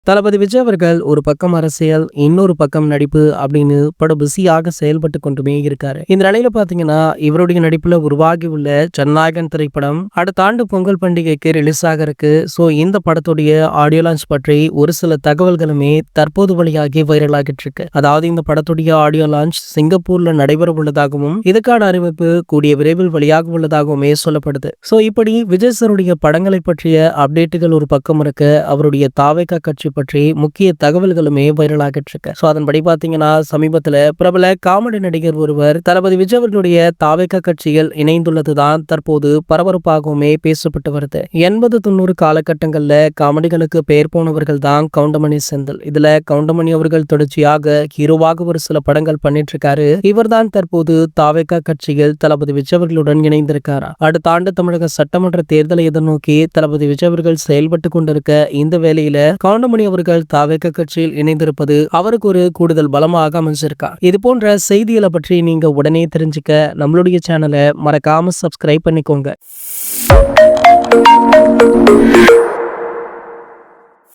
தளபதி விஜய் அவர்கள் ஒரு பக்கம் அரசியல், இன்னொரு பக்கம் நடிப்பு அப்படின்னு பட பிஸியாக செயல்பட்டு கொண்டுமே இருக்காரு. இந்த நிலையில பாத்தீங்கன்னா, இவருடைய நடிப்புல உருவாகி உள்ள ஜனநாயகன் திரைப்படம் அடுத்த ஆண்டு பொங்கல் பண்டிகைக்கு ரிலீஸ் ஆக இருக்கு. சோ இந்த படத்துடைய ஆடியோ லான்ச் பற்றி ஒரு சில தகவல்களுமே தற்போது வழியாகி வைரல் ஆகிட்டு இருக்கு. அதாவது இந்த படத்துடைய ஆடியோ லான்ச் சிங்கப்பூர்ல நடைபெற உள்ளதாகவும், இதுக்கான அறிவிப்பு கூடிய விரைவில் வெளியாக உள்ளதாகவுமே சொல்லப்படுது. சோ இப்படி விஜய் சாருடைய படங்களை பற்றிய அப்டேட்டுகள் ஒரு பக்கம் இருக்க, அவருடைய தாவேகா கட்சி பற்றி முக்கிய தகவல்களுமே வைரல் ஆகிட்டு இருக்கு. சோ அதன்படி பாத்தீங்கன்னா, சமீபத்துல பிரபல காமெடி நடிகர் ஒருவர் தளபதி விஜய் அவர்களுடைய தாவேகா கட்சியில் இணைந்துள்ளதுதான் தற்போது பரபரப்பாகவுமே பேசப்பட்டு வருது. 80-90 காலகட்டங்கள்ல காமெடிகளுக்கு பெயர் போனவர்கள் தான் கவுண்டமணி செந்தில். இதுல கவுண்டமணி அவர்கள் தொடர்ச்சியாக ஹீரோவாக ஒரு சில படங்கள் பண்ணிட்டு இருக்காரு. இவர் தான் தற்போது தாவேகா கட்சியில் தளபதி விஜய் அவர்களுடன் இணைந்திருக்காரா. அடுத்த ஆண்டு தமிழக சட்டமன்ற தேர்தலை எதிர்நோக்கி தளபதி விஜய் அவர்கள் செயல்பட்டு கொண்டிருக்க இந்த வேளையில கவுண்டமணி அவர்கள் தாவேகா கட்சியில் இணைந்திருப்பது அவருக்கு ஒரு கூடுதல் பலமாக அமைஞ்சிருக்கா. இது போன்ற செய்திகளை பற்றி நீங்க உடனே தெரிஞ்சுக்க நம்மளுடைய சேனலை மறக்காம சப்ஸ்கிரைப் பண்ணிக்கோங்க.